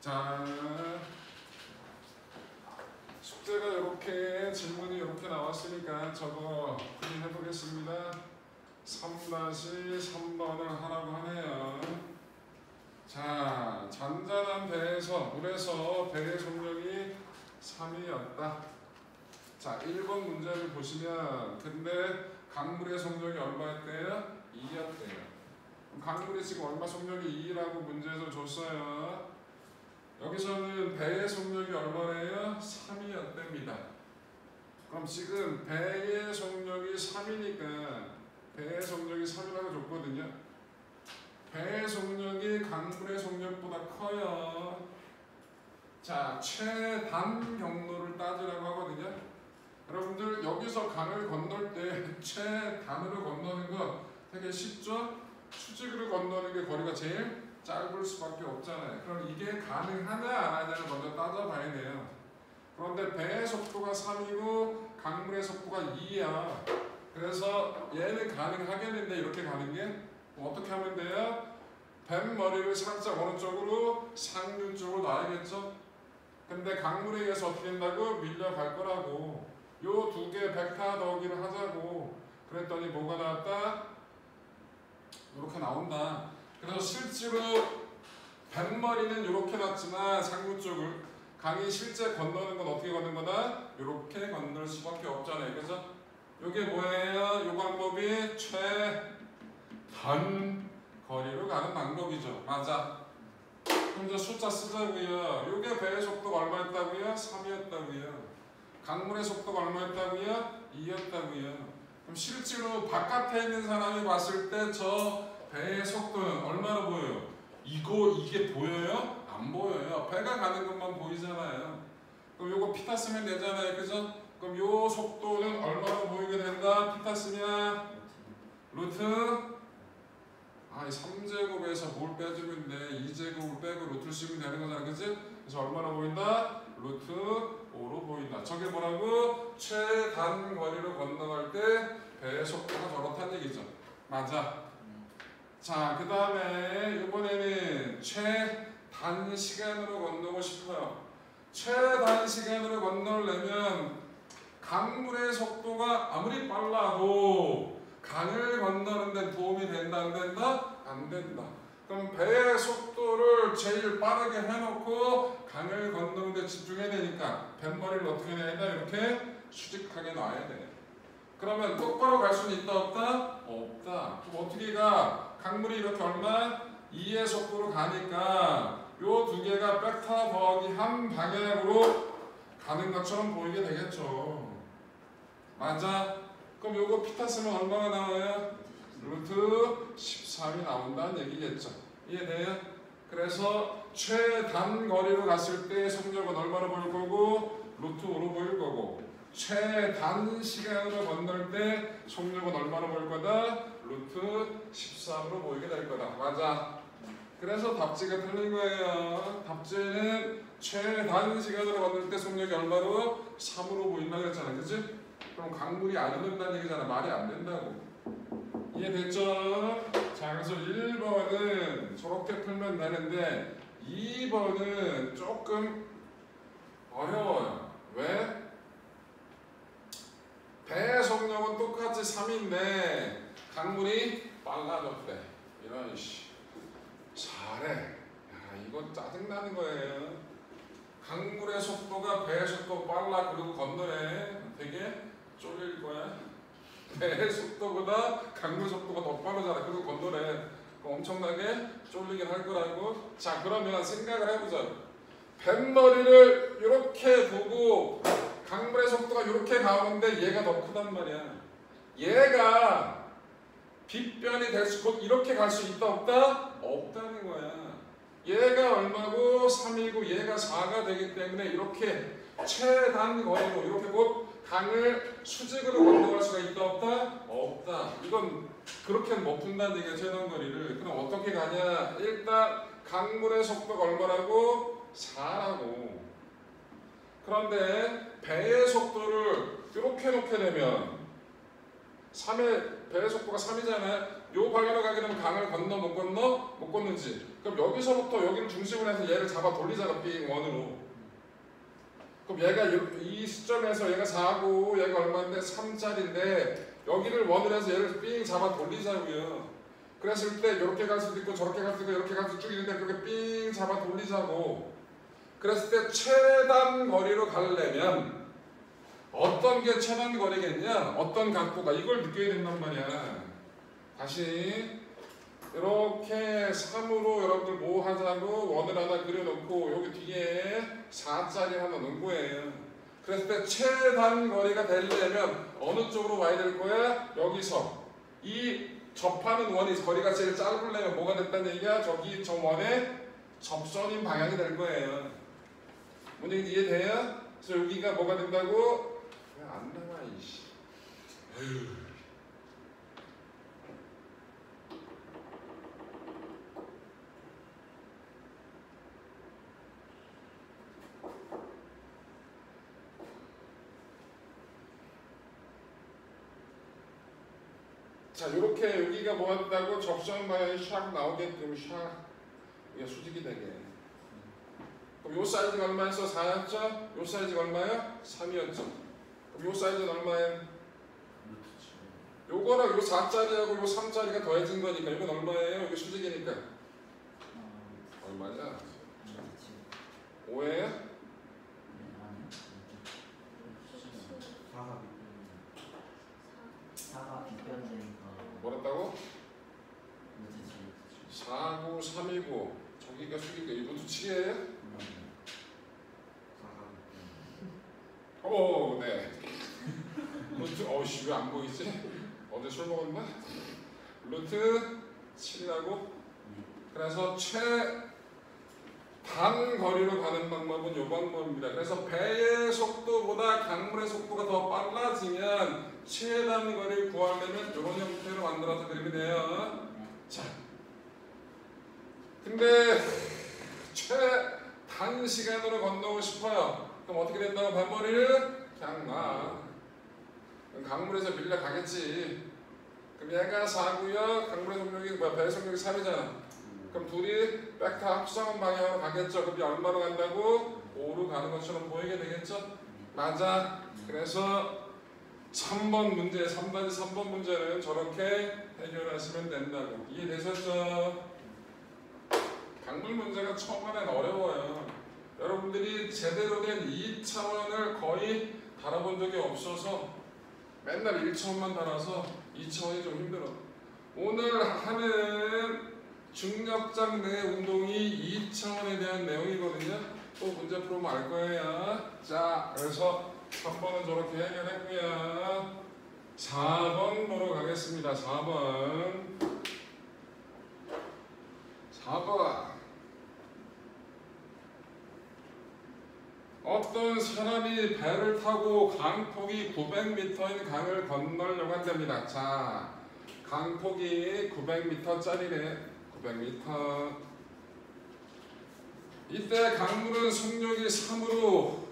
자, 숙제가 이렇게 질문이 이렇게 나왔으니까 저거 풀이해 보겠습니다. 3-3번을 하라고 하네요. 자, 잔잔한 배에서 물에서 배의 속력이 3이었다. 자, 1번 문제를 보시면 근데 강물의 속력이 얼마였대요? 2였대요. 강물이 지금 얼마 속력이 2라고 문제에서 줬어요. 여기서는 배의 속력이 얼마예요? 3이었답니다. 그럼 지금 배의 속력이 3이니까 배의 속력이 3이라고 줬거든요. 배의 속력이 강물의 속력보다 커요. 자, 최단 경로를 따지라고 하거든요. 여러분들 여기서 강을 건널 때 최단으로 건너는 거 되게 쉽죠? 수직으로 건너는 게 거리가 제일 짧을 수밖에 없잖아요. 그럼 이게 가능하냐 안 하냐를 먼저 따져봐야 돼요. 그런데 배의 속도가 3이고 강물의 속도가 2야. 그래서 얘는 가능하겠는데 이렇게 가는 게 어떻게 하면 돼요? 뱃머리를 살짝 어느 쪽으로? 상류 쪽으로 놔야겠죠? 근데 강물에 의해서 어떻게 된다고? 밀려갈 거라고. 요 두 개 벡터 더하기를 하자고. 그랬더니 뭐가 나왔다? 이렇게 나온다. 그래서 실제로 뱃머리는 이렇게 났지만 상류 쪽을 강이 실제 건너는 건 어떻게 건너는 거다? 이렇게 건널 수밖에 없잖아요. 그래서 이게 뭐예요? 이 방법이 최단 거리로 가는 방법이죠. 맞아. 그럼 이제 숫자 쓰자고요. 이게 배의 속도가 얼마였다고요? 3이었다고요. 강물의 속도가 얼마였다고요? 2였다고요. 그럼 실제로 바깥에 있는 사람이 봤을 때 저 배의 속도는 얼마나 보여요? 이게 보여요? 안 보여요. 배가 가는 것만 보이잖아요. 그럼 요거 피타 쓰면 되잖아요. 그죠? 그럼 요 속도는 얼마나 보이게 된다? 피타 쓰면 루트 3제곱에서 뭘 빼주면 돼? 2제곱을 빼고 루트를 쓰면 되는 거잖아. 그치? 그래서 얼마나 보인다? 루트 5로 보인다. 저게 뭐라고? 최단 거리로 건너갈 때 배의 속도가 저렇다는 얘기죠. 맞아. 자, 그 다음에 이번에는 최단 시간으로 건너고 싶어요. 최단 시간으로 건너려면 강물의 속도가 아무리 빨라도 강을 건너는 데 도움이 된다 안 된다? 안 된다. 그럼 배의 속도를 제일 빠르게 해놓고 강을 건너는 데 집중해야 되니까 뱃머리를 어떻게 해야 된다? 이렇게 수직하게 놔야 돼. 그러면 똑바로 갈 수는 있다 없다? 없다. 그럼 어떻게 가? 강물이 이렇게 얼마? 2의 속도로 가니까 요 두 개가 벡터 더하기 한 방향으로 가는 것처럼 보이게 되겠죠. 맞아? 그럼 요거 피타 쓰면 얼마가 나와요? 루트 13이 나온다는 얘기겠죠. 이해돼요? 그래서 최단 거리로 갔을 때 속력은 얼마로 보일 거고 루트 5로 보일 거고 최단 시간으로 건널 때 속력은 얼마로 보일 거다? 루트 13으로 보이게 될 거다. 맞아. 그래서 답지가 틀린 거예요. 답지는 최단 시간으로 건널 때 속력이 얼마로? 3으로 보인다 그랬잖아. 그치? 그럼 강물이 안 흐른다는 얘기잖아. 말이 안 된다고. 이해됐죠? 자, 그래서 1번은 저렇게 풀면 되는데 2번은 조금 어려워요. 왜? 배의 속력은 똑같이 3인데 강물이 빨라졌대. 이런 잘해. 야, 이거 짜증나는 거예요. 강물의 속도가 배의 속도 빨라. 그리고 건너래. 되게 쫄릴 거야. 배의 속도보다 강물 속도가 더 빠르잖아. 그리고 건너래. 엄청나게 쫄리긴 할 거라고. 자, 그러면 생각을 해보자. 뱃머리를 이렇게 두고 강물의 속도가 이렇게 가는데 얘가 더 크단 말이야. 얘가 빗변이 될 수, 곧 이렇게 갈 수 있다 없다? 없다는 거야. 얘가 얼마고 3이고 얘가 4가 되기 때문에 이렇게 최단 거리로 이렇게 곧 강을 수직으로 건너갈 수가 있다 없다? 없다. 이건 그렇게는 못 푼다는 얘기야. 최단 거리를. 그럼 어떻게 가냐? 일단 강물의 속도가 얼마라고? 4라고. 그런데 배의 속도를 이렇게 놓게 되면 3의 배의 속도가 3이잖아요. 요 방향으로 가게 되면 강을 건너 못 건너? 못 건너지. 그럼 여기서부터 여기를 중심으로 해서 얘를 잡아 돌리잖아. B1으로. 그럼 얘가 이 시점에서 얘가 4고 얘가 얼마인데? 3짜리인데 여기를 원으로 해서 얘를 삥 잡아 돌리자고요. 그랬을 때 이렇게 갈 수도 있고 저렇게 갈 수도 있고 이렇게 갈 수도 쭉 있는데 그렇게 삥 잡아 돌리자고. 그랬을 때 최단 거리로 가려면 어떤 게 최단 거리겠냐? 어떤 각도가 이걸 느껴야 된단 말이야. 다시 이렇게 3으로 여러분들 뭐 하자고 원을 하나 그려놓고 여기 뒤에 4짜리 하나 넣은 거예요. 그랬을 때 최단 거리가 되려면 어느 쪽으로 와야 될 거야? 여기서 이 접하는 원이 거리가 제일 짧으려면 뭐가 됐다는 얘기야? 저기 저 원의 접선인 방향이 될 거예요. 문제 이해돼요? 그래서 여기가 뭐가 된다고? 왜 안 나와 이씨. 에휴. 자, 요렇게 여기가 뭐 한다고 접선 방향이 샥 나오게끔 샥 이게 수직이 되게. 그럼 요 사이즈가 얼마였어? 4였죠? 요 사이즈가 얼마야? 3이었죠? 그럼 요 사이즈는 얼마예요? 요거랑 요 4짜리하고 요 3짜리가 더해진 거니까 이건 얼마예요? 이게 수직이니까 얼마냐? 5예요? 뭐랬다고? 4고 3이고 저기가 수직이니까 이거 수직이에요? 오, 네. 루트, 어이씨, 왜 안 보이지? 어제 술 먹었나? 루트 7이라고? 그래서 최단 거리로 가는 방법은 이 방법입니다. 그래서 배의 속도보다 강물의 속도가 더 빨라지면 최단 거리를 구하려면 이런 형태로 만들어서 그리면 돼요. 자, 근데 최단 시간으로 건너고 싶어요. 그럼 어떻게 된다고 반머리를? 그냥 놔. 강물에서 밀려 가겠지. 그럼 얘가 4고요. 강물의 속력이 뭐야? 배의 속력이 3이잖아. 그럼 둘이 벡터 합성한 방향으로 가겠죠. 그럼 얼마로 간다고? 5로 가는 것처럼 보이게 되겠죠? 맞아. 그래서 3번 문제, 3-3번 문제는 저렇게 해결하시면 된다고. 이해되셨죠? 강물 문제가 처음에는 어려워요. 여러분들이 제대로 된 2차원을 거의 다뤄본 적이 없어서 맨날 1차원만 달아서 2차원이 좀 힘들어. 오늘 하는 중력장 내 운동이 2차원에 대한 내용이거든요. 또 문제 풀으면 알 거예요. 자, 그래서 3번은 저렇게 해결했고요. 4번 보러 가겠습니다. 4번. 4번. 어떤 사람이 배를 타고 강폭이 900m인 강을 건너려고 한답니다. 자, 강폭이 900m짜리네. 900m. 이때 강물은 속력이 3으로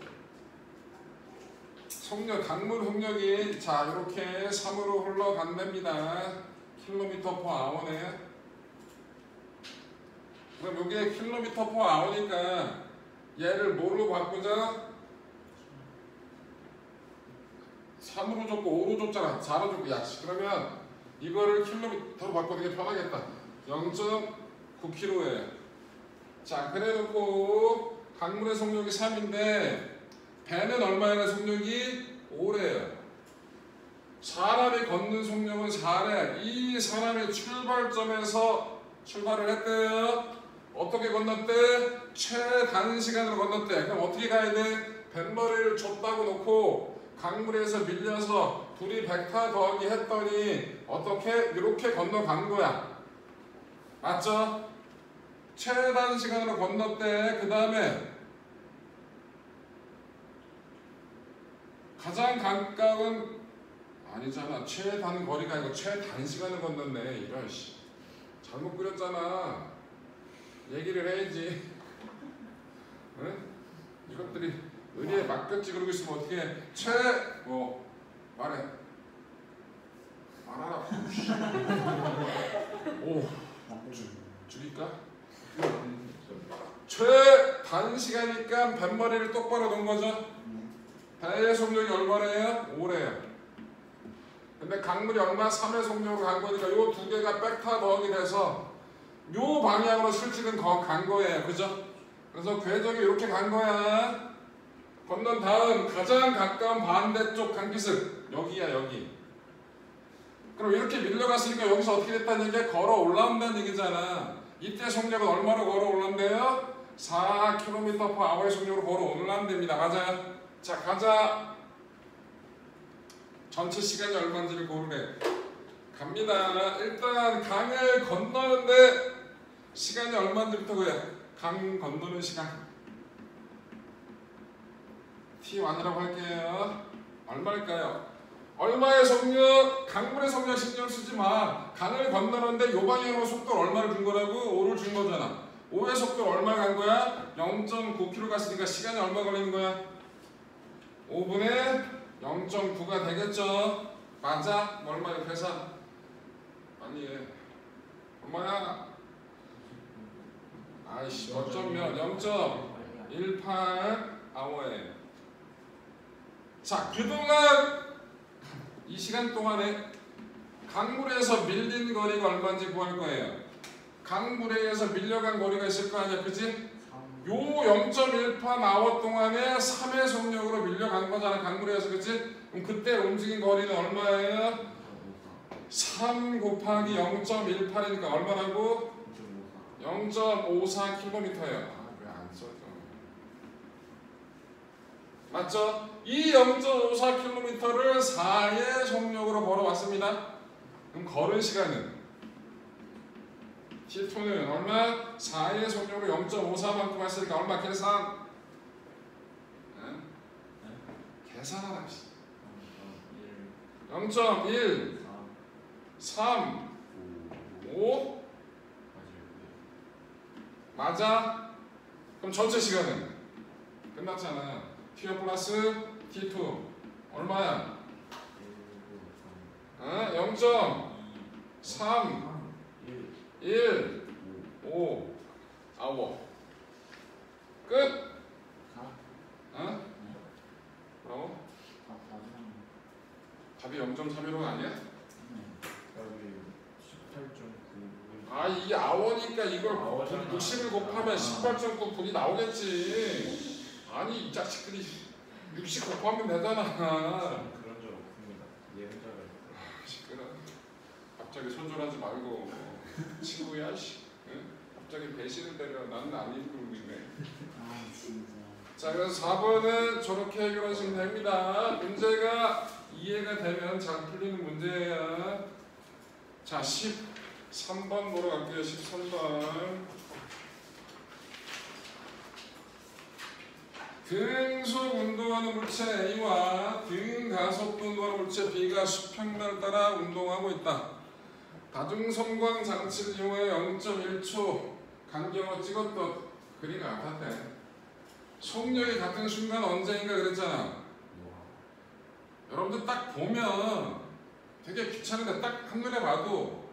강물 속력이 자 이렇게 3으로 흘러간답니다. km/h네. 그럼 여기에 km/h니까 얘를 뭘로 바꾸자? 3으로 줬고 5로 줬잖아. 4로 줬고 야 그러면 이거를 킬로미터로 바꾸는 게 편하겠다. 0.9km예요. 자 그래놓고 강물의 속력이 3인데 배는 얼마나 속력이 5래요. 사람이 걷는 속력은 4래. 이 사람이 출발점에서 출발을 했대요. 어떻게 건넜대? 최단 시간으로 건넜대. 그럼 어떻게 가야 돼? 뱃머리를 줬다고 놓고 강물에서 밀려서 둘이 벡터 더하기 했더니 어떻게? 이렇게 건너간 거야. 맞죠? 최단 시간으로 건넜대. 그 다음에 가장 가까운 아니잖아. 최단 거리가 아니고 최단 시간을 건넜네. 이런 씨. 잘못 그렸잖아. 얘기를 해야지. 응? 이것들이 의리에 맡겼지. 그러고 있으면 어떻게 해? 말해. 말아. 그만하라. 오, 죽일까? 최단시간이니까 뱃머리를 똑바로 놓은 거죠. 배의 속력이 얼마래요? 5래요. 근데 강물이 얼마? 3의 속력으로 간 거니까 요 두 개가 백타 더하기 돼서 요 방향으로 실직은 간 거예요. 그죠? 그래서 궤적이 이렇게 간 거야. 건넌 다음 가장 가까운 반대쪽 강기습 여기야 여기. 그럼 이렇게 밀려갔으니까 여기서 어떻게 됐다는 얘기야? 걸어 올라온다는 얘기잖아. 이때 속력은 얼마로 걸어 올라온대요? 4km/h의 속력으로 걸어 올라온답니다. 맞아요? 자 가자. 전체 시간이 얼마인지를 고르래. 갑니다. 일단 강을 건너는데 시간이 얼마인지부터 그래. 강 건너는 시간 T1이라고 할게요. 얼마일까요? 얼마의 속력? 강물의 속력 신경 쓰지 마. 강을 건너는데 요 방향으로 속도를 얼마를 준 거라고? 5를 준 거잖아. 5의 속도를 얼마 간 거야? 0.9km 갔으니까 시간이 얼마 걸리는 거야? 5분의 0.9가 되겠죠? 맞아? 얼마야 계산? 아니 얼마야? 아이씨 어쩌면 0.18 아워에. 자 그동안 이 시간 동안에 강물에서 밀린 거리가 얼마인지 구할 거예요. 강물에 의해서 밀려간 거리가 있을 거 아니야, 그지? 요 0.18 아워 동안에 3의 속력으로 밀려간 거잖아, 강물에 의해서, 그지? 그럼 그때 움직인 거리는 얼마예요? 3 곱하기 0.18이니까 얼마라고? 0.54km예요. 왜 안 써져? 맞죠? 이 0.54km를 4의 속력으로 걸어왔습니다. 그럼 걸은 시간은? T2는 얼마? 4의 속력으로 0.54만큼 했으니까 얼마 계산? 응? 계산하라. 0.1 3 5 맞아? 그럼 전체 시간은? 끝났잖아. T1 플러스 T2 얼마야? 0.3 1 5 아워 끝? 뭐라고? 답이 0.315 아니야? 아 이게 아워니까 이걸 60을 곱하면 18.9분이 나오겠지. 아니 이 자식들이 60 곱하면 되잖아. 그런 적 없습니다. 예언자를. 시끄러. 갑자기 손절하지 말고 친구야 씨. 응? 갑자기 배신을 때려. 나는 안 읽고 있네. 아 진짜. 자 그래서 4번은 저렇게 해결하시면 됩니다. 문제가 이해가 되면 잘 풀리는 문제예요. 자 13번 보러 갈게요. 13번. 등속 운동하는 물체 A와 등가속도 운동하는 물체 B가 수평면을 따라 운동하고 있다. 다중성광 장치를 이용해 0.1초 간격으로 찍었던 그림 같았대. 속력이 같은 순간 언제인가 그랬잖아. 여러분들 딱 보면 되게 귀찮은데 딱 한눈에 봐도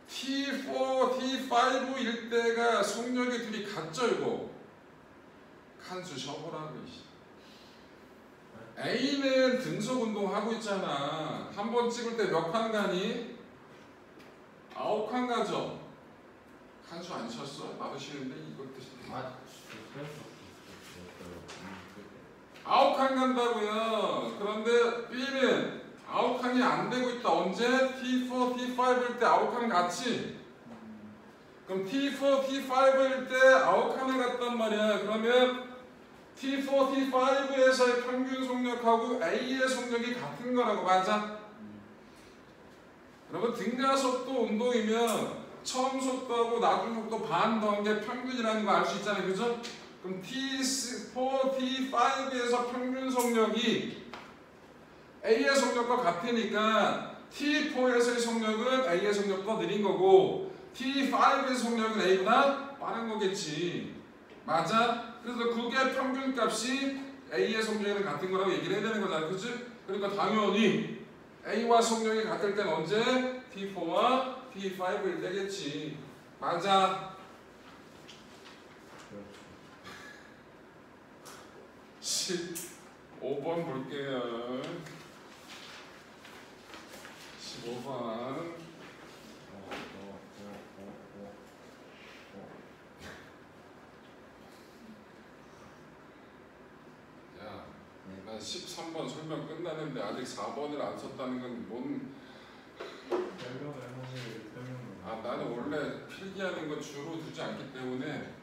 T4, T5일 때가 속력이 둘이 같죠 이거. 칸수 쳐보라고. A는 등속 운동하고 있잖아. 한 번 찍을 때 몇 칸 가니? 9칸 가죠. 칸수 안 쳤어? 나도 싫은데 이것도 싫어. 9칸 간다고요. 그런데 B는 9칸이 안 되고 있다. 언제? T4, T5일 때 9칸 갔지? 그럼 T4, T5일 때 9칸을 갔단 말이야. 그러면 T4, T5에서의 평균 속력하고 A의 속력이 같은 거라고. 맞아? 여러분 등가속도 운동이면 처음 속도하고 나중 속도 반 더한 게 평균이라는 거 알 수 있잖아요. 그죠? 그럼 T4, T5에서 평균 속력이 A의 속력과 같으니까 T4에서의 속력은 A의 속력보다 느린 거고 T5의 속력은 A보다 빠른 거겠지. 맞아? 그래서 그게 평균값이 A의 속력이랑 같은 거라고 얘기를 해야 되는 거잖아. 그치? 그러니까 당연히 A와 속력이 같을 땐 언제? T4와 T5일 때겠지. 맞아. 그렇죠. 15번 볼게요. 15번. 야, 난 13번 설명 끝나는데 아직 4번을 안 썼다는 건 뭔? 설명을 사실 설명을. 아, 나는 원래 필기하는 건 주로 두지 않기 때문에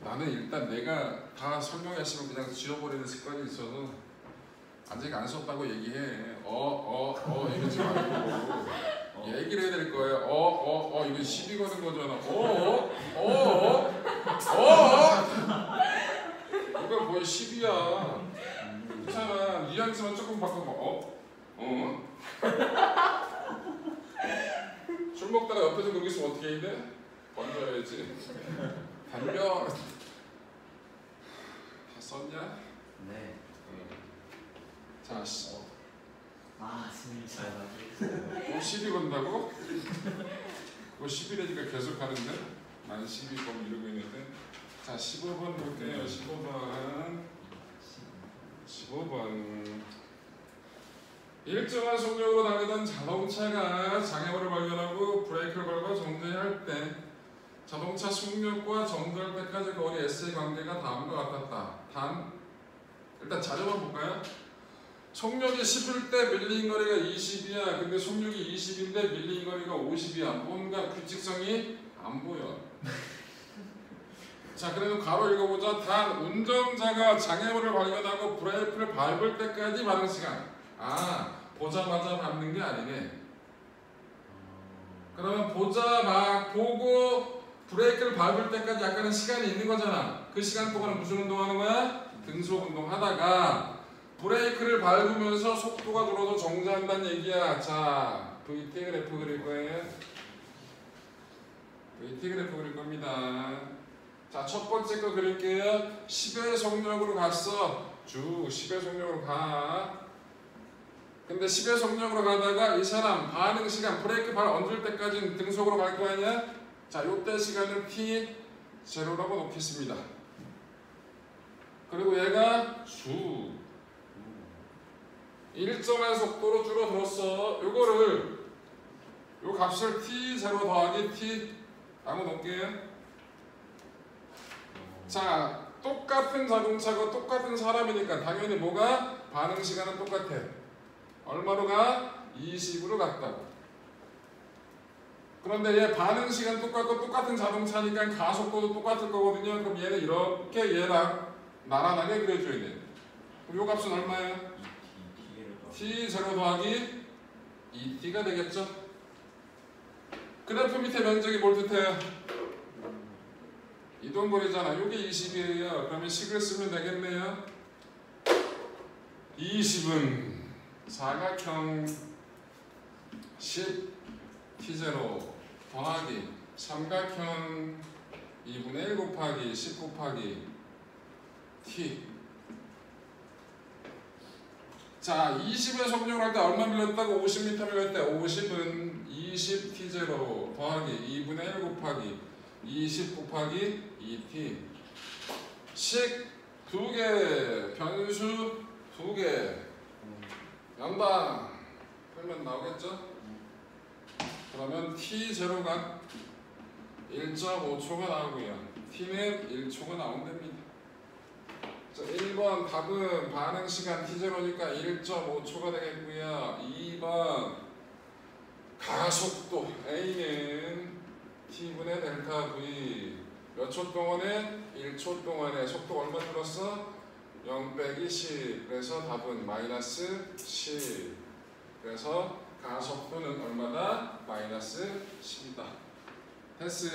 나는 일단 내가 다 설명했으면 그냥 지워버리는 습관이 있어서 아직 안 썼다고 얘기해. 이러지 말고 얘기를 해야 될 거예요. 이거 시비 거는 거잖아. 이거 거의 시비야. 그렇잖아. 뉘앙스만 조금 바꾸면 술 먹다가 옆에서 그러고 있으면 어떻게 해야 돼? 던져야지. 담벼. 다 썼냐? 네. 자, 아 진짜. 또 시비 건다고? 그거 시비라니까 계속 하는데? 난 시비 건 이러고 있는데. 자, 15번 볼게요. 15번. 일정한 속력으로 달리던 자동차가 장애물을 발견하고 브레이크를 밟아 정지할 때 자동차 속력과 정지할 때까지 거리 S의 관계가 다음과 같았다. 단, 일단 자료만 볼까요? 속력이 10일 때 밀린 거리가 20이야. 근데 속력이 20인데 밀린 거리가 50이야. 뭔가 규칙성이 안 보여. 자, 그래도 가로 읽어보자. 단, 운전자가 장애물을 발견하고 브레이크를 밟을 때까지 반응 시간. 아, 보자마자 밟는 게 아니네. 그러면 보고 브레이크를 밟을 때까지 약간의 시간이 있는 거잖아. 그 시간 동안은 무슨 운동하는 거야? 등속 운동하다가 브레이크를 밟으면서 속도가 줄어서 정지한다는 얘기야. 자, VT 그래프 그릴 거예요. VT 그래프 그릴 겁니다. 자, 첫 번째 거 그릴게요. 10의 속력으로 갔어. 쭉 10의 속력으로 가. 근데 10의 속력으로 가다가 이 사람 반응 시간 브레이크 발 얹을 때까지는 등속으로 갈 거 아니야? 자, 요때 시간을 T0라고 놓겠습니다. 그리고 얘가 수 일정한 속도로 줄어들었어. 요거를 요 값을 T0 더하기 T 라고 놓을게요. 자, 똑같은 자동차가 똑같은 사람이니까 당연히 뭐가? 반응 시간은 똑같아. 얼마로 가? 20으로 갔다고. 그런데 얘 반응 시간 똑같고 똑같은 자동차니까 가속도도 똑같을 거거든요. 그럼 얘는 이렇게 얘랑 나란하게 그려줘야 돼. 그럼 요 값은 얼마야? T0 더하기 2T가 되겠죠? 그래프 밑에 면적이 뭘 뜻해요? 이동거리잖아. 요게 20이에요. 그러면 식을 쓰면 되겠네요. 20은 사각형 10 T0 더하기 삼각형 2분의 1 곱하기 10 곱하기 T. 자, 20의 속력을 할 때 얼마 밀렸다고? 50m 밀릴 때 50은 20 T0 더하기 2분의 1 곱하기 20 곱하기 2T. 식 2개, 변수 2개. 연방 풀면 나오겠죠? 그러면 T0가 1.5초가 나오고요. T는 1초가 나온답니다. 자, 1번 답은 반응 시간 T0니까 1.5초가 되겠고요. 2번 가속도 A는 T분의 델타 V 몇 초 동안에? 1초 동안에 속도가 얼마 줄었어? 0 빼기 10. 그래서 답은 마이너스 10. 그래서 가속도는 얼마다? 마이너스 10이다. 됐어.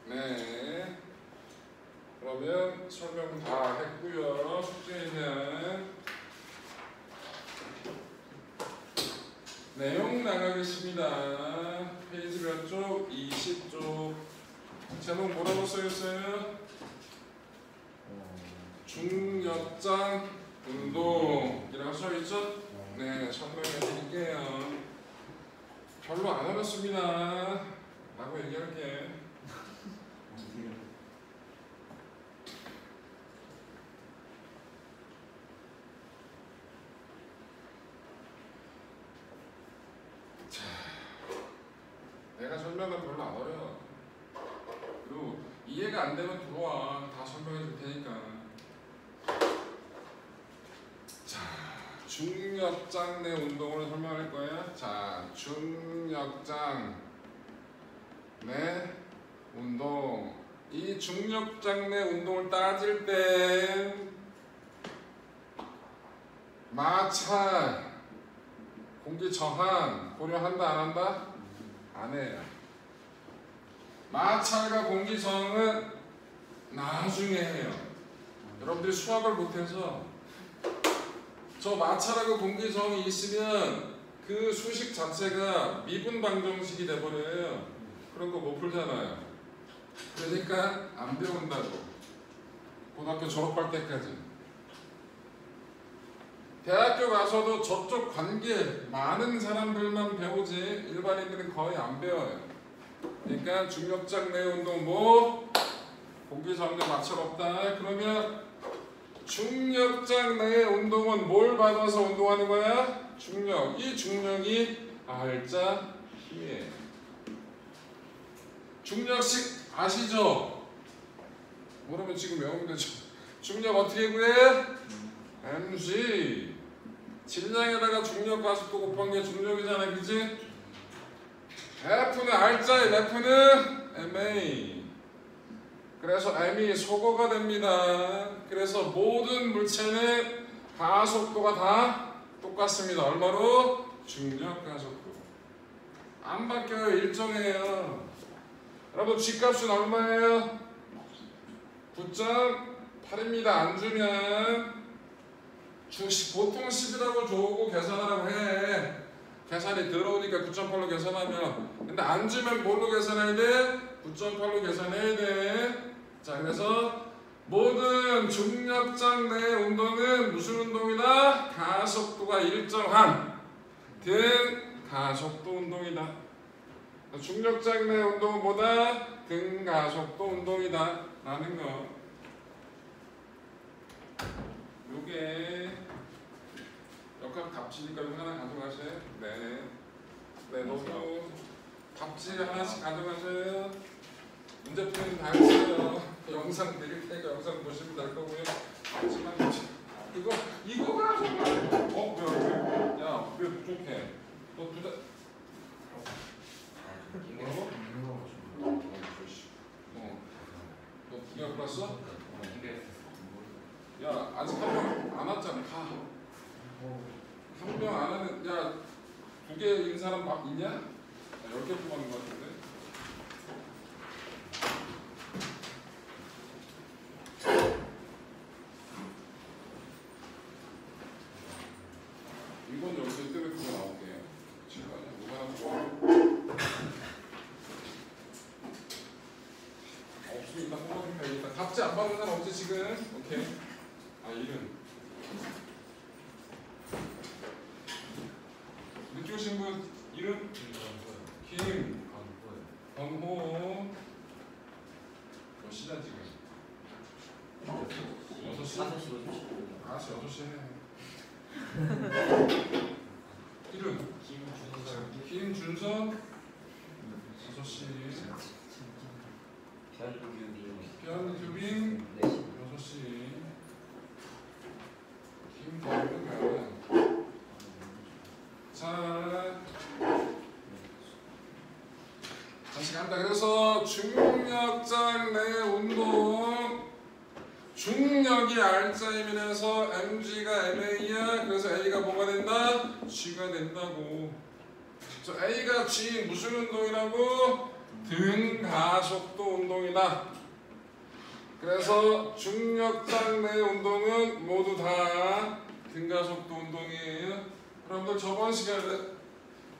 네. 그러면 설명 다 했고요. 숙제는 내용 나가겠습니다. 페이지 몇 쪽? 20쪽. 제목 뭐라고 써있어요? 중역장 운동이라고 써있죠? 네. 네, 설명해 드릴게요. 별로 안 어렵습니다. 라고 얘기할게. 내가 설명은 별로 안 어려워. 그리고 이해가 안 되면 들어와. 다 설명해 줄 테니까. 자, 중력장 내 운동을 설명할 거야. 자, 중력장 내 운동. 이 중력장 내 운동을 따질 때 마찰, 공기 저항 고려한다 안 한다? 안 해요. 마찰과 공기 저항은 나중에 해요. 여러분들이 수학을 못해서 저 마찰하고 공기 저항이 있으면 그 수식 자체가 미분 방정식이 돼버려요. 그런 거 못 풀잖아요. 그러니까 안 배운다고. 고등학교 졸업할 때까지. 대학교 가서도 저쪽 관계 많은 사람들만 배우지 일반인들은 거의 안 배워요. 그러니까 중력장 내 운동 뭐 공기 저항과 마찰 없다. 그러면 중력장 내 운동은 뭘 받아서 운동하는 거야? 중력. 이 중력이 R자 힘이에요. 중력식 아시죠? 모르면 지금 외우면 되죠. 중력 어떻게 구해? mg. 질량에다가 중력 가속도 곱한 게 중력이잖아, 그지? F는 R자에 F는 ma. 그래서 m이 소거가 됩니다. 그래서 모든 물체는 가속도가 다 똑같습니다. 얼마로? 중력 가속도. 안 바뀌어요. 일정해요. 여러분 G값은 얼마예요? 9.8입니다. 안 주면 보통 10이라고 줘고 계산하라고 해. 계산이 들어오니까 9.8로 계산하면. 근데 안 주면 뭘로 계산해야 돼? 9.8로 계산해야 돼. 자, 그래서 모든 중력장 내 운동은 무슨 운동이다? 가속도가 일정한 등 가속도 운동이다. 중력장 내 운동은 뭐다? 등 가속도 운동이다 라는 거. 요게 역학 답지니까 이거 하나 가져가세요. 네. 네, 너무 답지 하나씩 가져가세요. 문제 풀이는 다 했어요. 영상 드릴 테니까 영상 보시면 될 거고요. 답지만 이거가 왜? 야, 왜 부족해? 너 두자. 뭐라고? 너 두개 갖고 왔어? 야, 아직 한 명 안 왔잖아. 가. 한 명 안 하는, 야, 2개인 사람 있냐? 10개 뽑아는 것 같은데. 이건 여기서 뜨르트가 나올게요. 잠깐만요. 누가 하고 없으면 일단 뽑아주면 되겠다. 답지 안 받은 사람 없지 지금? 오케이. 아, 이름. 늦게 오신 분 이름? 김건호. 몇 시다 지금? 6시? 알았어, 6시 해. 이름? 김준선. 6시. 변규빈. 6시. 김범규면. 자, 다시 간다. 그래서 중력장 내 운동. 중력이 R자이면서 mg가 ma야. 그래서 a가 뭐가 된다? g가 된다고. 저 a가 g 무슨 운동이라고? 등가속도 운동이다. 그래서 중력장 내 운동은 모두 다 등가속도 운동이에요. 여러분들 저번 시간에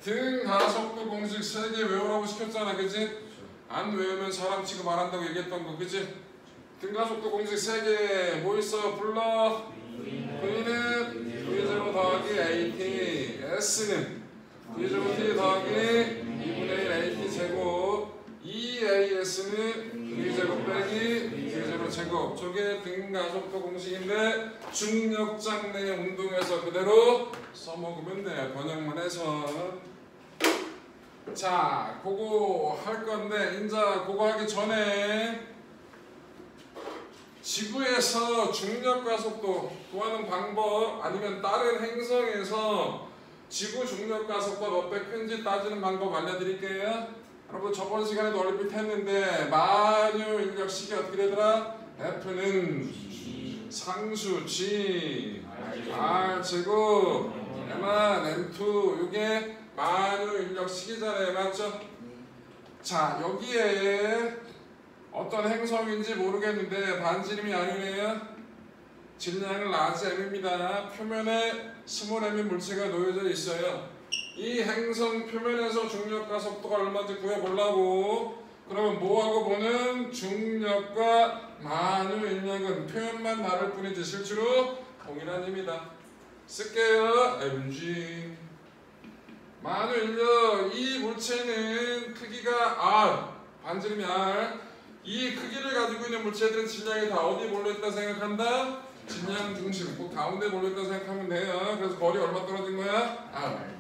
등가속도 공식 3개 외우라고 시켰잖아, 그치? 안 외우면 사람 취급 안 한다고 얘기했던 거, 그치? 등가속도 공식 3개 뭐 있어? 불러? V는 V0 더하기 AT S는 D제곱 T 더하기 2분의 1 AT 제곱 2AS는 D제곱 빼기 D제곱 제곱 저게 등가속도 공식인데 중력장 내 운동에서 그대로 써먹으면 돼요. 번역만 해서. 자, 그거 할 건데 이제 그거 하기 전에 지구에서 중력과 속도 구하는 방법 아니면 다른 행성에서 지구 중력과 속도가 몇 배 큰지 따지는 방법 알려드릴게요. 여러분 저번 시간에도 얼핏 했는데 만유 인력식이 어떻게 되더라? F는 상수 G R 제곱 M만 M2 이게 만유 인력식이잖아요. 맞죠? 자 여기에 어떤 행성인지 모르겠는데 반지름이 아니네요. 질량은 라지 M입니다. 표면에 스몰 M의 물체가 놓여져 있어요. 이 행성 표면에서 중력과 속도가 얼마인지 구해보려고 그러면 뭐하고 보는 중력과 만유 인력은 표현만 다를 뿐이지 실제로 동일한 힘이다. 쓸게요. mg 만유 인력 이 물체는 크기가 r 반지름이 r 이 크기를 가지고 있는 물체들은 질량이 다 어디 몰려있다 생각한다? 질량 중심 그 가운데 몰려있다 생각하면 돼요. 그래서 거리 얼마 떨어진 거야? r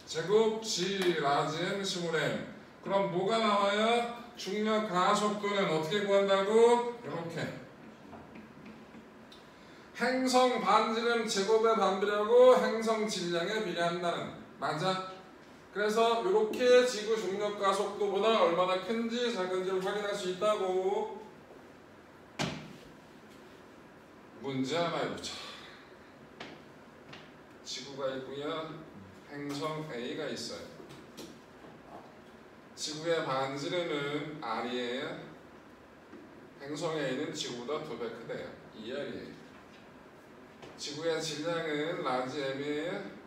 제곱 G 라지 M 스몰 M 그럼 뭐가 나와요? 중력 가속도는 어떻게 구한다고? 이렇게 행성 반지름 제곱에 반비례하고 행성 질량에 비례한다는 맞아? 그래서 이렇게 지구 중력 가속도보다 얼마나 큰지 작은지를 확인할 수 있다고. 문제 하나 해보자. 지구가 있고요. 행성 A가 있어요. 지구의 반지름은 R이에요. 행성 A는 지구보다 2배 크대요. 2R이에요. 지구의 질량은 라지 M이에요.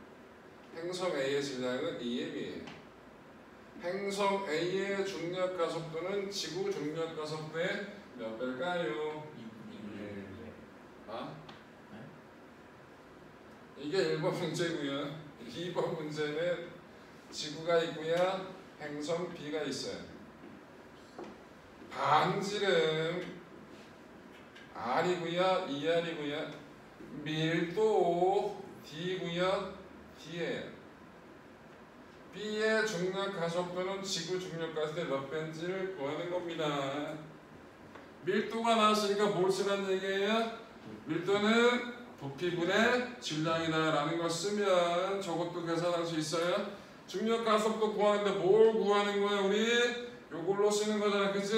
행성 A의 질량은 2M이에요. 행성 A의 중력 가속도는 지구 중력 가속도의 몇 배일까요? 아? 이게 1번 문제고요. 2번 문제는 지구가 있고요. 행성 B가 있어요. 반지름 R이고요. 2R이고요. 밀도 D고요. D예요. B의 중력 가속도는 지구 중력 가속도의 몇 배인지를 구하는 겁니다. 밀도가 나왔으니까 뭘 쓰란 얘기예요? 밀도는 부피분의 질량이다 라는 걸 쓰면 저것도 계산할 수 있어요. 중력 가속도 구하는데 뭘 구하는 거야 우리? 요걸로 쓰는 거잖아 그치?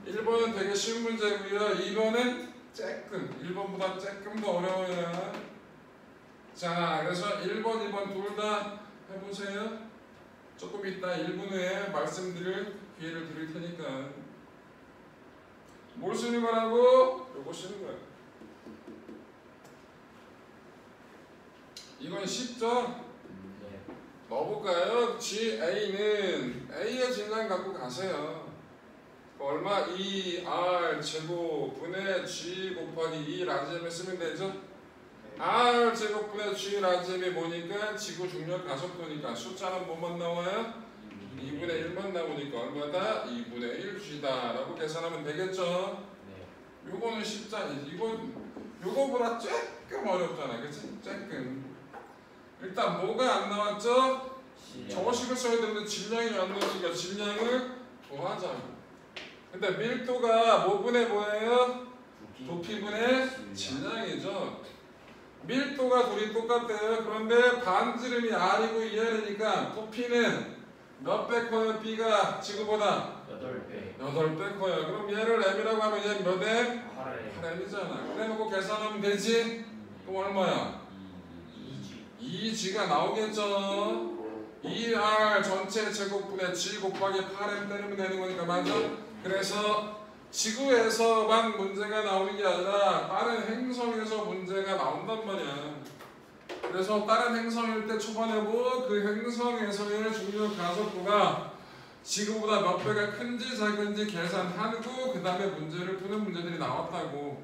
1번은 되게 쉬운 문제고요. 2번은 조금 1번보다 조금 더 어려워요. 자 그래서 1번 2번 둘 다 해보세요. 조금 이따 1분 후에 말씀드릴 기회를 드릴 테니까. 뭘 쓰는 거라고? 요거 쓰는 거야. 이건 쉽죠? 넣어볼까요? GA는 A의 질량 갖고 가세요. 얼마? 2R 제곱분의 G 곱하기 2 라지엠을 쓰면 되죠? R 제곱분의 G 라지엠이 뭐니까? 지구 중력 가속도니까 숫자는 뭐만 나와요? 2분의 1만 나오니까 얼마다? 2분의 1 G다 라고 계산하면 되겠죠? 요거는 쉽잖니. 이건 요거보다 조금 어렵잖아 그치? 조금. 일단 뭐가 안 나왔죠? 저식을 써야 되는데 질량이 안 나오니까 질량을 구하자. 근데 밀도가 뭐분의 뭐예요? 부피분의 질량이죠. 밀도가 둘이 똑같대요. 그런데 반지름이 R이고 2R이니까 부피는 몇 배 커요? B가 지구보다? 8배. 8배 커요. 그럼 얘를 M이라고 하면 얘는 몇 M? 8M이잖아. 그래놓고 계산하면 되지? 그럼 얼마야? 2G가 나오겠죠. 2R 전체 제곱분의 G 곱하기 8M 때리면 되는 거니까 맞아? 그래서 지구에서만 문제가 나오는 게 아니라 다른 행성에서 문제가 나온단 말이야. 그래서 다른 행성일 때 초반에 뭐 그 행성에서의 중력 가속도가 지구보다 몇 배가 큰지 작은지 계산하고 그 다음에 문제를 푸는 문제들이 나왔다고.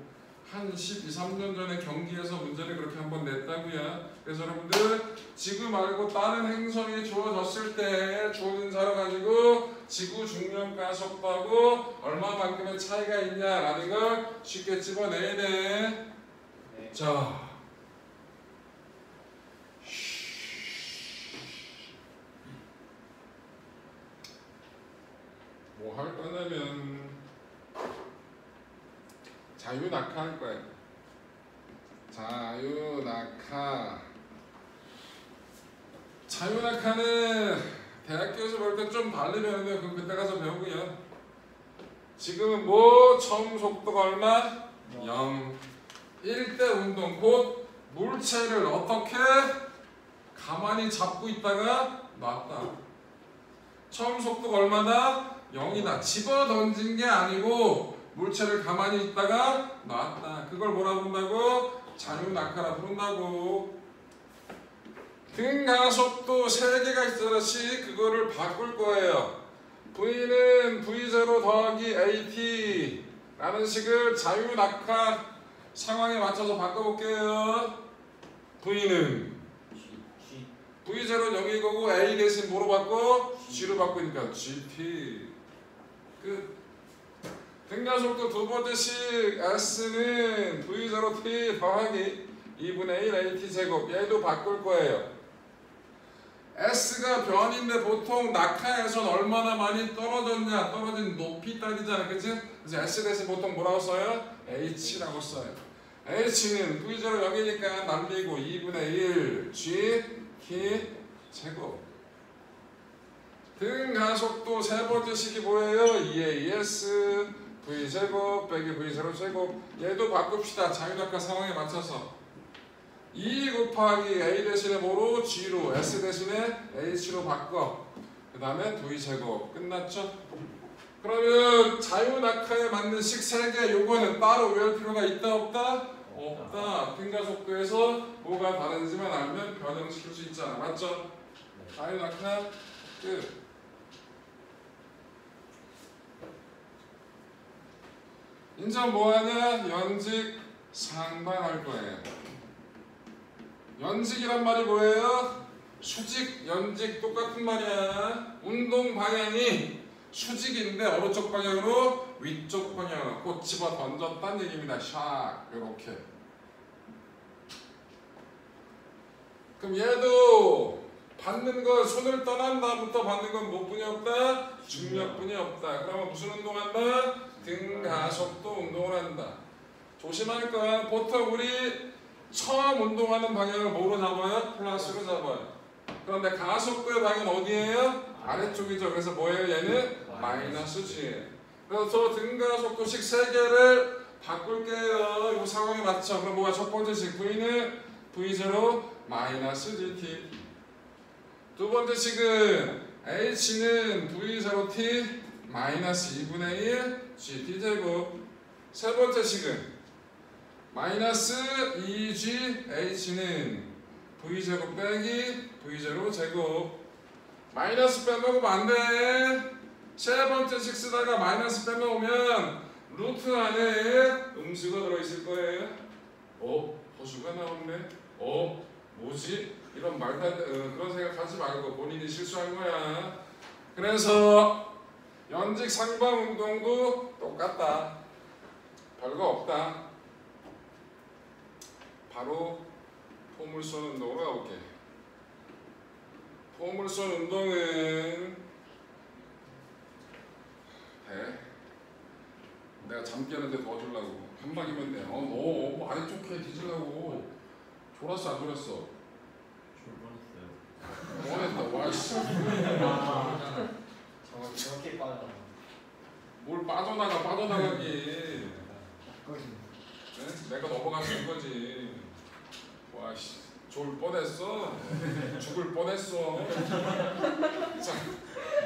한 12, 3년 전에 경기에서 문제를 그렇게 한번 냈다고요. 그래서 여러분들 지구 말고 다른 행성이 주어졌을 때 주어진 자료 가지고 지구 중력 가속도하고 얼마만큼의 차이가 있냐라는 걸 쉽게 집어내야 돼. 네. 자, 뭐 할 거냐면 자유낙하 할 거예요. 자유낙하는 대학교에서 배울 때 좀 달리 배우는데 그건 그때 가서 배우고요. 지금은 뭐 처음 속도가 얼마? 0. 1대 운동 곧 물체를 어떻게 가만히 잡고 있다가 놨다. 처음 속도가 얼마다? 0이다. 집어 던진 게 아니고 물체를 가만히 있다가 놨다. 그걸 뭐라 부른다고? 자유낙하라 부른다고. 등가속도 3개가 있어서 C 그거를 바꿀 거예요. V는 V0 더하기 AT 라는 식을 자유낙하 상황에 맞춰서 바꿔볼게요. V는 G. V0는 0일 거고 A 대신 뭐로 바꿔? G로 바꾸니까 GT. 끝. 등가속도 두 번째식 S는 V0T 더하기 2분의 1 AT 제곱. 얘도 바꿀 거예요. S가 변인데 보통 낙하에선 얼마나 많이 떨어졌냐, 떨어진 높이 따지잖아, 그치? 그래서 S 대신 보통 뭐라고 써요? H라고 써요. H는 V0 0이니까 남기고 2분의 1 G T 제곱. 등가속도 세 번째 식이 뭐예요? EAS V 제곱 빼기 V0 제곱. 얘도 바꿉시다. 자유낙하 상황에 맞춰서 2 곱하기 A 대신에 뭐로? G로 S 대신에 H로 바꿔. 그 다음에 V 제곱. 끝났죠? 그러면 자유낙하에 맞는 식 3개 요거는 따로 외울 필요가 있다 없다? 없다. 등가속도에서 뭐가 다른지만 알면 변형시킬 수 있잖아. 맞죠? 자유낙하 끝. 이제 뭐하냐? 연직 상반할 거예요. 연직이란 말이 뭐예요? 수직, 연직 똑같은 말이야. 운동 방향이 수직인데 어느 쪽 방향으로? 위쪽 방향으로 곧 집어 던졌다는 얘기입니다. 샥 이렇게. 그럼 얘도 받는 건 손을 떠난 다음부터 받는 건 뭐뿐이 없다? 중력뿐이 없다. 그러면 무슨 운동한다? 등가속도 운동을 한다. 조심할 거야. 보통 우리 처음 운동하는 방향을 뭐로 잡아요? 플러스로 잡아요. 그런데 가속도의 방향은 어디예요? 아래쪽이죠. 그래서 뭐예요? 얘는 마이너스 G예요. 그래서 저 등가속도식 3개를 바꿀게요. 이 상황에 맞춰. 그럼 뭐가 첫 번째 식? V는 V0 마이너스 GT. 두 번째 식은 H는 V0T 마이너스 2분의 1 GT 제곱. 세 번째 식은 마이너스 2GH는 V제곱 빼기 V0 제곱. 마이너스 빼먹으면 안 돼. 세 번째 식 쓰다가 마이너스 빼먹으면 루트 안에 음수가 들어있을 거예요. 허수가 나왔네. 뭐지? 이런 말도 안 돼. 그런 생각하지 말고 본인이 실수한 거야. 그래서 연직 상반 운동도 똑같다. 별거 없다. 바로 포물선 운동으로 가볼게. 포물선 운동은 돼. 내가 잠 깨는데 도와주려고 한 방이면 돼. 너 아래쪽 해 뒤질라고. 졸았어 안 졸았어? 원했다. 와씨. 저렇게 빠져. 뭘 빠져나가기. 네? 내가 넘어가는 거지. 와씨. 졸 뻔했어. 죽을 뻔했어. 자,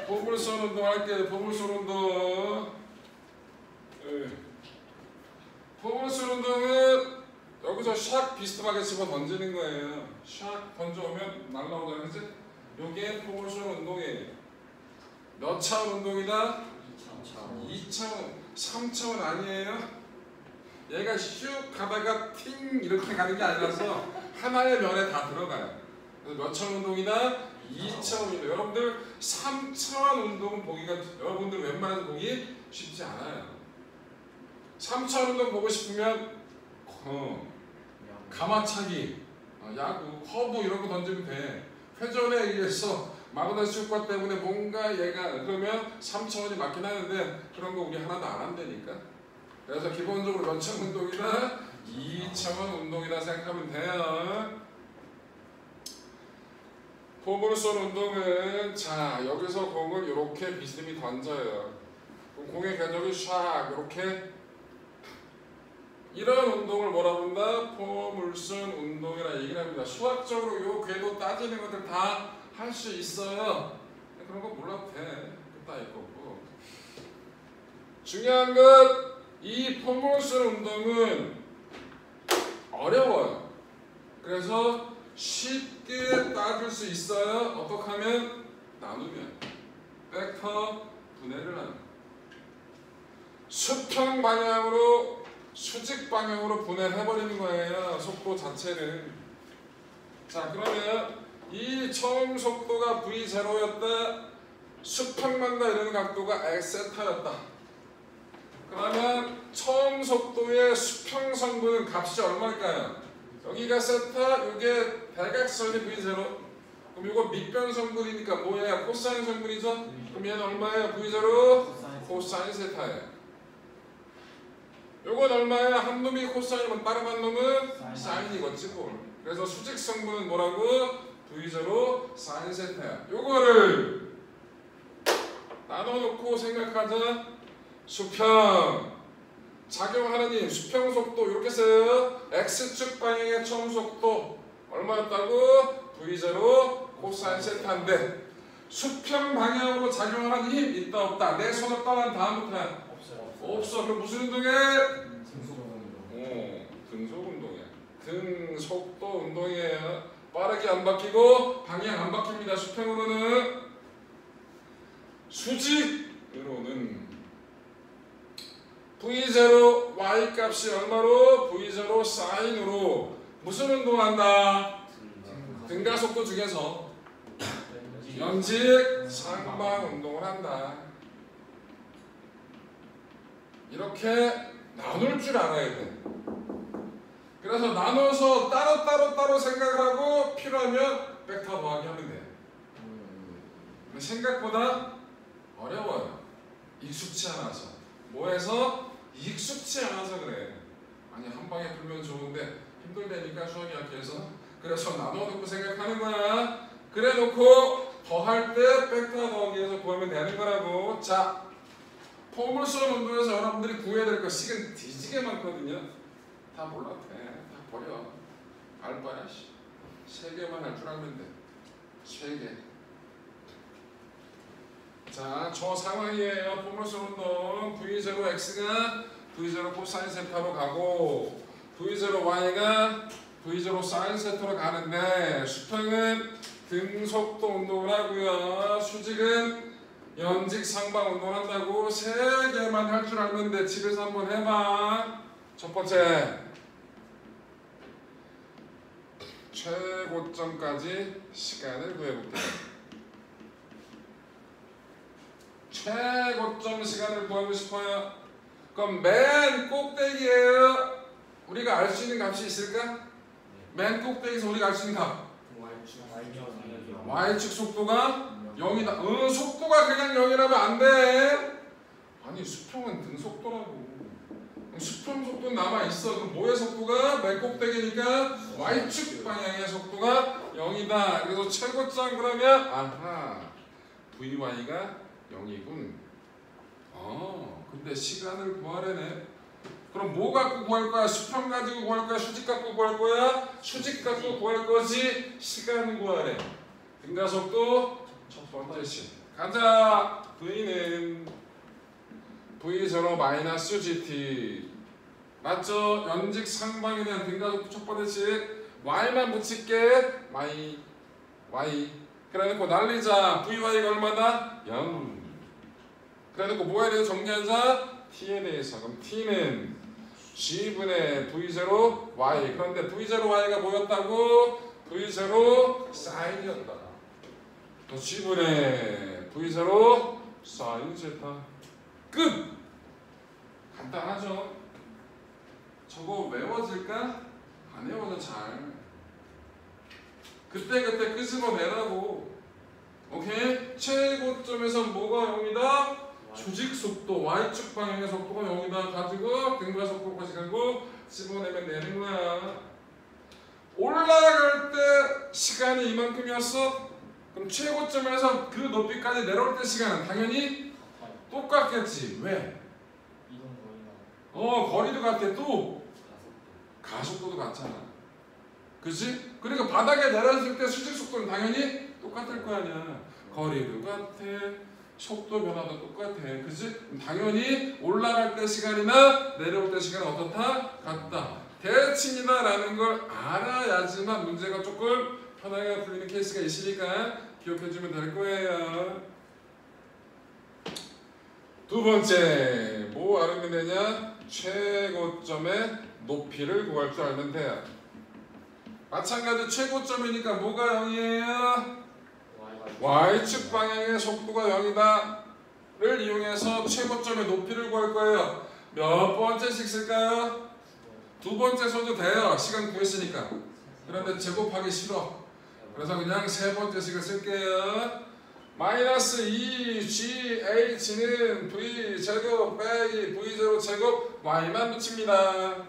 포물선 운동 할게. 포물선 운동. 포물선 운동은 여기서 샥 비스듬하게 집어 던지는 거예요. 샥 던져오면 날라오잖아, 그치? 요게 포물선 운동이에요. 몇 차원 운동이다? 2차원. 3차원 아니에요? 얘가 슉 가다가 팅 이렇게 가는 게 아니라서 하나의 면에 다 들어가요. 그래서 몇 차원 운동이나 2차원 운동. 여러분들 3차원 운동은 보기가 여러분들 웬만해서 보기 쉽지 않아요. 3차원 운동 보고 싶으면 가마차기, 야구, 커브 이런 거 던지면 돼. 회전에 의해서 마그네슘 효과 때문에 뭔가 얘가 그러면 3차원이 맞긴 하는데 그런 거 우리 하나도 안 한다니까. 그래서 기본적으로 몇 차원 운동이나 2차원 운동이라 생각하면 돼요. 폼을 쏜 운동은 자 여기서 공을 이렇게 비스듬히 던져요. 공의 궤적이 샥 이렇게 이런 운동을 뭐라 부른다? 폼을 쏜 운동이라 얘기를 합니다. 수학적으로 요 궤도 따지는 것들 다 할 수 있어요. 그런 거 몰라도 돼. 따일 거고. 중요한 건 이 폼을 쏜 운동은 어려워요. 그래서 쉽게 따질 수 있어요. 어떻게 하면? 나누면. 벡터 분해를 하는. 수평 방향으로 수직 방향으로 분해를 해버리는 거예요. 속도 자체는. 자 그러면 이 처음 속도가 V0였다. 수평만다 이런 각도가 x세타였다. 그러면 처음 속도의 수평성분 값이 얼마일까요? 여기가 세타, 이게 대각선이 V0. 그럼 이거 밑변성분이니까 뭐예요? 코사인 성분이죠? 그럼 얘는 얼마예요? V0 코사인 세타예요. 요건 얼마예요? 한 놈이 코사인이면 다른 한 놈은 사인이겠지 뭘. 그래서 수직 성분은 뭐라고? V0 사인 세타야. 요거를 나눠놓고 생각하자. 수평 작용하는 힘, 수평 속도 이렇게 써요. X축 방향의 처음 속도 얼마였다고? V0 코사인 세타인데 수평 방향으로 작용하는 힘 있다 없다? 내 손을 떠난 다음부터 없어. 그럼 무슨 운동해? 등속 운동이야. 등속도 운동이에요. 빠르게 안 바뀌고 방향 안 바뀝니다. 수평으로는. 수직으로는 V0 Y 값이 얼마로? V0 사인으로 무슨 운동한다? 등가속도 중에서 연직 상방 운동을 한다. 이렇게 나눌 줄 알아야 돼. 그래서 나눠서 따로 생각을 하고 필요하면 벡터 더하기 하면 돼. 생각보다 어려워요. 익숙치 않아서. 뭐해서? 익숙치 않아서 그래. 아니 한 방에 풀면 좋은데 힘들다니까 수학이 약해서. 그래서 나눠놓고 생각하는 거야. 그래 놓고 더할 때 벡터 더하기해서 구하면 되는 거라고. 자, 폼을 쏜 운동에서 여러분들이 구해야 될 거 시간 뒤지게 많거든요. 다 몰라도 돼. 다 버려. 알바야. 3개만 할 줄 알면 돼. 3개. 자, 저 상황이에요. 폼을 쏜 운동. V0x가 V0 코사인 세타로 가고 V0 y가 V0 사인 세타로 가는데 수평은 등속도 운동을 하고요. 수직은 연직 상방 운동을 한다고. 3개만 할 줄 알면 돼. 집에서 한번 해봐. 첫 번째, 최고점까지 시간을 구해볼게요. 최고점 시간을 구하고 싶어요. 그럼 맨 꼭대기에요. 우리가 알 수 있는 값이 있을까? 맨 꼭대기에서 우리가 알 수 있는 값. Y축 속도가 0이다. 속도가 그냥 0이라면 안 돼. 아니 수평은 등속도라고. 수평 속도는 남아있어. 그럼 뭐의 속도가? 맨 꼭대기니까 Y축 방향의 속도가 0이다. 그래서 최고점 그러면 아하 VY가 0이군. 근데 시간을 구하려네. 그럼 뭐 갖고 구할 거야? 수평 가지고 구할 거야? 수직 갖고 구할 거야? 수직 갖고 구할 거지? 시간 구하래. 등가속도 첫 번째 식. 가자. V는 V0 마이너스 GT. 맞죠? 연직 상방에 대한 등가속도 첫 번째 식. Y만 붙일게. Y. 그래놓고 날리자. VY가 얼마다? 0. 그래놓고 뭐에 대해서 정리하자? T에 대해서. 그럼 T는 G분의 V0Y. 그런데 V0Y가 뭐였다고? V0 사인이었다. 또 G분의 V0 사인 제타. 끝! 간단하죠? 저거 외워질까? 안 외워져 잘. 그때그때 끄집어내라고. 오케이? 최고점에서 뭐가 0이다? 조직 속도, Y축 방향의 속도가 0이다 가지고 등가 속도 가지고 집어내면 되는 거야. 올라갈 때 시간이 이만큼이었어? 그럼 최고점에서 그 높이까지 내려올 때 시간은 당연히 똑같겠지. 왜? 이동 거리나 거리도 같아. 또 가속도도 같잖아. 그치? 그러니까 바닥에 내려왔을 때 수직 속도는 당연히 똑같을 거 아니야. 거리도 같아. 속도 변화도 똑같아. 그치? 당연히 올라갈 때 시간이나 내려올 때 시간은 어떻다? 같다. 대칭이다 라는 걸 알아야지만 문제가 조금 편하게 풀리는 케이스가 있으니까 기억해주면 될 거예요. 두 번째, 뭐 알면 되냐? 최고점의 높이를 구할 줄 알면 돼. 마찬가지 최고점이니까 뭐가 0이에요? Y축 방향의 속도가 0이다를 이용해서 최고점의 높이를 구할 거예요. 몇 번째씩 쓸까요? 두 번째 써도 돼요. 시간 구했으니까. 그런데 제곱하기 싫어. 그래서 그냥 세 번째씩을 쓸게요. 마이너스 2GH는 V제곱 빼기 V0 제곱 Y만 붙입니다.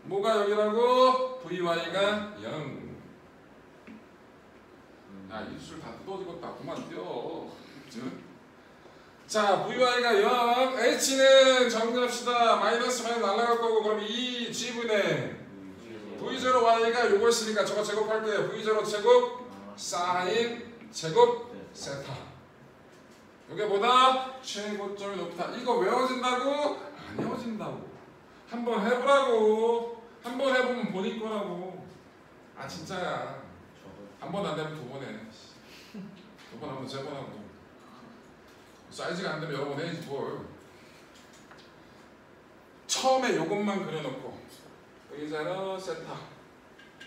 뭐가 0이라고? VY가 0. 야, 입술 다 뜯어지겠다. 그만 뛰어. 자, VY가 0. H는 정리합시다. 마이너스 날아갈 거고, 그럼 2G분의 V0Y가 요거 있으니까 저거 제곱할게요. V0 제곱 사인 제곱 세타. 이게 뭐다? 최고점이 높다. 이거 외워진다고? 안 외워진다고. 한번 해보라고. 한번 해보면 본인 거라고. 아 진짜야. 한 번 안 되면 두 번 해. 두 번 하면 세 번 하고. 사이즈가 안 되면 여러 번 해야지 뭘. 처음에 요것만 그려놓고 의자로 세타.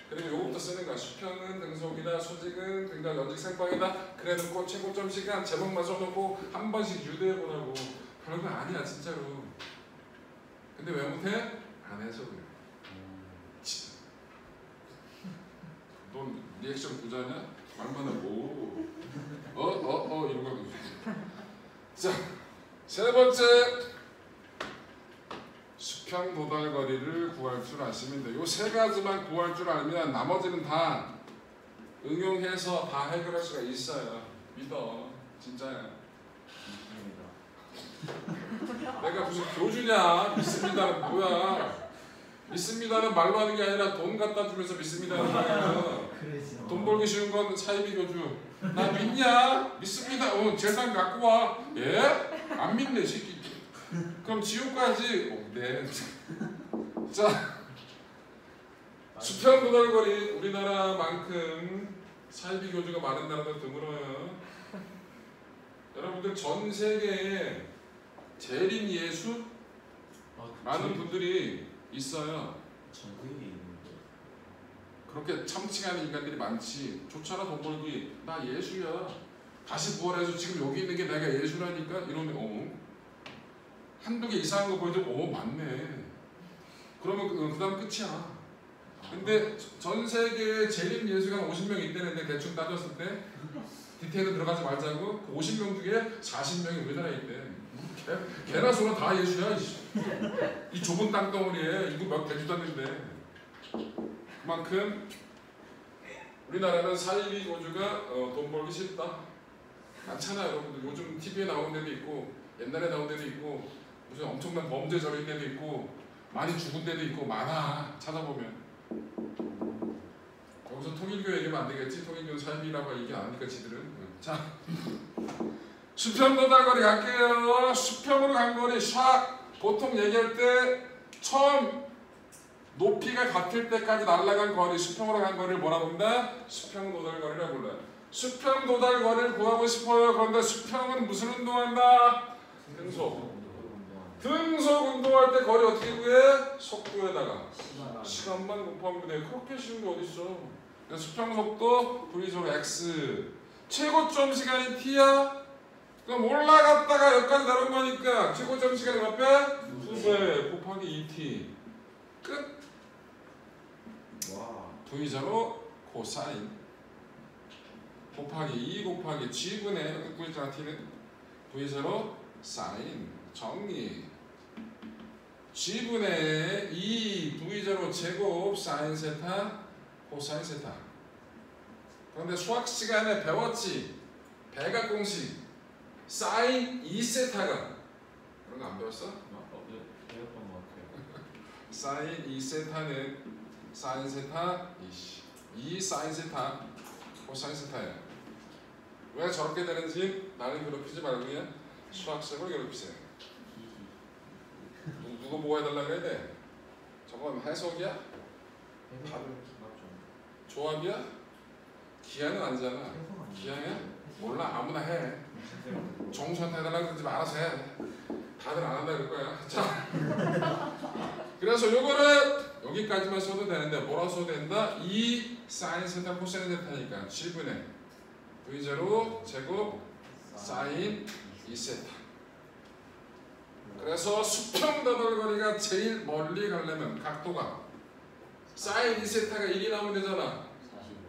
그리고 요것부터 쓰는 거야. 수평은 등속이다. 수직은 등각 연직 생방이다. 그래놓고 최고점 시간 제목만 써놓고 한 번씩 유도해보라고. 별거 아니야 진짜로. 근데 왜 못해? 안 해서 그래. 넌 리액션 부자냐? 말만 하고 이런 거. 자, 세 번째 수평 도달 거리를 구할 줄 아시면 돼. 요 세 가지만 구할 줄 알면 나머지는 다 응용해서 다 해결할 수가 있어요. 믿어, 진짜야. 내가 무슨 교주냐? 믿습니다는 뭐야? 믿습니다는 말로 하는 게 아니라 돈 갖다 주면서 믿습니다는 거야. 돈 벌기 쉬운 건 사이비 교주. 나 믿냐? 믿습니다. 재산 갖고 와. 예? 안 믿네 새끼. 그럼 지옥 가야지. 네. 자, 수평 도달거리 우리나라만큼 사이비 교주가 많은 나라도 드물어요. 여러분들 전 세계에 재림 예수 많은 분들이 있어요. 전국에 있는데 그렇게 참칭하는 인간들이 많지. 좋잖아 돈 벌기. 나 예수야. 다시 부활해서 지금 여기 있는 게 내가 예수라니까 이러면 한두 개 이상한 거 보여도 맞네. 그러면 그 다음 끝이야. 근데 전 세계에 재림 예수가 50명 있다는데 대충 따졌을 때 디테일은 들어가지 말자고 그 50명 중에 40명이 우리나라에 있대. 개나 소나 다 예수야. 이 좁은 땅덩어리에 이거 몇 대주도 않는데. 그만큼 우리나라는 사이비 교주가 돈 벌기 쉽다. 많잖아 여러분들. 요즘 TV에 나오는 데도 있고 옛날에 나온 데도 있고 무슨 엄청난 범죄 저린 데도 있고 많이 죽은 데도 있고 많아. 찾아보면. 거기서 통일교 얘기하면 안 되겠지. 통일교는 사이비라고 얘기 안 하니까 지들은. 자, 수평 도달거리 갈게요. 수평으로 간 거리 샥. 보통 얘기할 때 처음 높이가 같을 때까지 날아간 거리, 수평으로 간 거리를 뭐라고 한다? 수평 도달거리라고 불러요. 수평 도달거리를 구하고 싶어요. 그런데 수평은 무슨 운동한다? 등속. 등속 운동할 때 거리 어떻게 구해? 속도에다가 시간. 시간만 곱하면 돼. 그렇게 쉬운 게 어딨어. 그래서 수평속도 V 제곱 X 최고점 시간이 T야. 그럼 올라갔다가 여기까지 내려온 거니까 최고점 시간이 몇 배? 2배 곱하기 2T 끝. 와. V 제곱 코사인 곱하기 2 곱하기 G분의 여기 구했잖아 T는 V 제곱 사인 정리 G분의 2 V 제곱 제곱 사인 세타 코사인 세타. 그런데 수학 시간에 배웠지 배각 공식 사인 2세타가 그런 거 안 배웠어? 배웠던 것 같아요. 사인 2세타는 사인 세타 2 사인 세타 코사인 세타예요. 왜 저렇게 되는지 나를 괴롭히지 말고 그냥 수학식으로 괴롭히세요. 누구 보고 해달라 그래야 돼? 저건 해석이야? 조합이야? 기하는 아니잖아. 기하야? 몰라 아무나 해. 정수한테 해달라 그러지 말아서 해. 다들 안 한다 그럴 거야. 자, 그래서 요거를 여기까지만 써도 되는데 뭐라고 써도 된다? 2 사인 세타 코사인 세타니까 7분의 V0 제곱 사인 2세타. 그래서 수평더덜거리가 제일 멀리 가려면 각도가 사인 2세타가 1이 나오면 되잖아.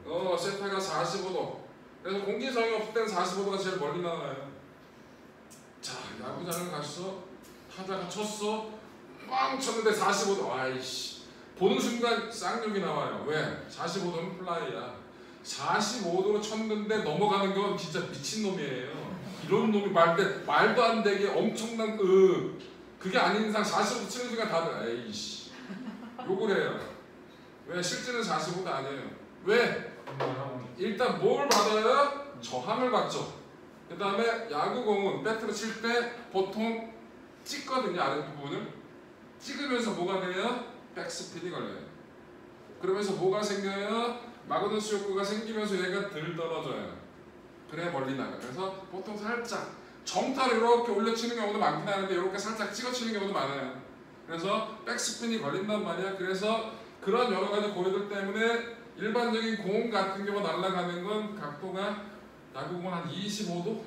45. 세타가 45도. 그래서 공기성이 없을 때는 45도가 제일 멀리 나와요. 자, 야구장을 갔어. 타자가 쳤어. 빵 쳤는데 45도. 아이씨. 보는 순간 쌍욕이 나와요. 왜? 45도는 플라이야. 45도로 쳤는데 넘어가는 건 진짜 미친놈이에요. 이런 놈이 말도 안 되게 엄청난 그게 아닌 이상 45도 치는 순간 다들 에이씨 욕을 해요. 왜? 실제는 45도 아니에요. 왜? 일단 뭘 받아요? 저항을 받죠. 그 다음에 야구공은 배트로 칠 때 보통 찍거든요. 아랫부분을 찍으면서 뭐가 돼요? 백스핀이 걸려요. 그러면서 뭐가 생겨요? 마그누스 욕구가 생기면서 얘가 덜 떨어져요. 그래 멀리 나가. 그래서 보통 살짝 정타를 이렇게 올려치는 경우도 많긴 하는데 이렇게 살짝 찍어치는 경우도 많아요. 그래서 백스핀이 걸린단 말이야. 그래서 그런 여러 가지 고려들 때문에 일반적인 공 같은 경우 날아가는 건 각도가 야구공은 한 25도?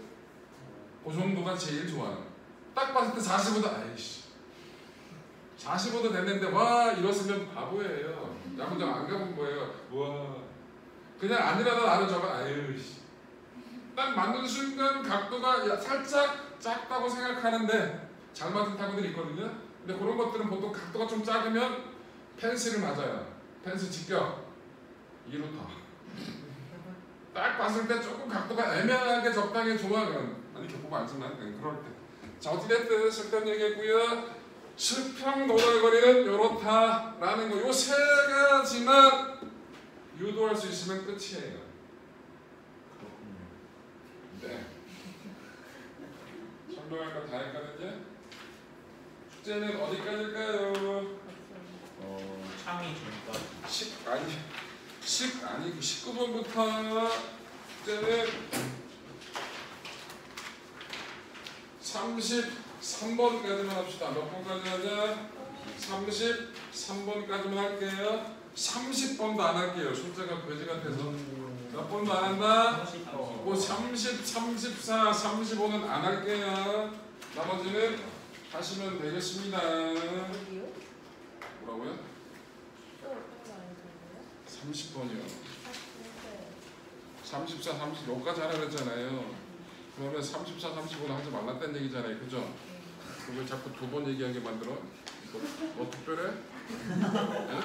그 정도가 제일 좋아요. 딱 봤을 때 45도 아이씨 45도 됐는데 와 이랬으면 바보예요. 야구장 안 가본 거예요. 와 그냥 아니라도 나는 저거 아유씨 딱 맞는 순간 각도가 살짝 작다고 생각하는데 잘 맞은 타구들이 있거든요. 근데 그런 것들은 보통 각도가 좀 작으면 펜스를 맞아요. 펜스 직격 2루타 딱 봤을 때 조금 각도가 애매하게 적당히 좋아. 아니 교포가 아니지만 그럴 때. 자 어찌됐든 쓸데없는 얘기했고요. 수평노덜거리는 요렇다라는 거 요 세 가지만 유도할 수 있으면 끝이에요. 네. 설명할 거 다 했거든요. 숙제는 어디까지일까요? 창이 전까지. 19번부터 숙제는 33번까지만 합시다. 몇 번까지 하자? 33번까지만 할게요. 30번도 안 할게요. 숫자가 돼지 같아서. 몇 번도 안 한다? 30, 34, 35는 안 할게요. 나머지는 하시면 되겠습니다. 뭐라고요? 30번이요. 34, 30 여기까지 하라 그랬잖아요. 그러면 34, 35는 하지 말랐다는 얘기잖아요. 그죠? 그걸 자꾸 두 번 얘기하게 만들어? 뭐 특별해? 네?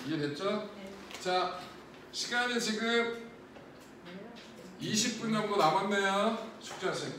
이해됐죠? 자, 시간이 지금 20분 정도 남았네요. 숙제하세요.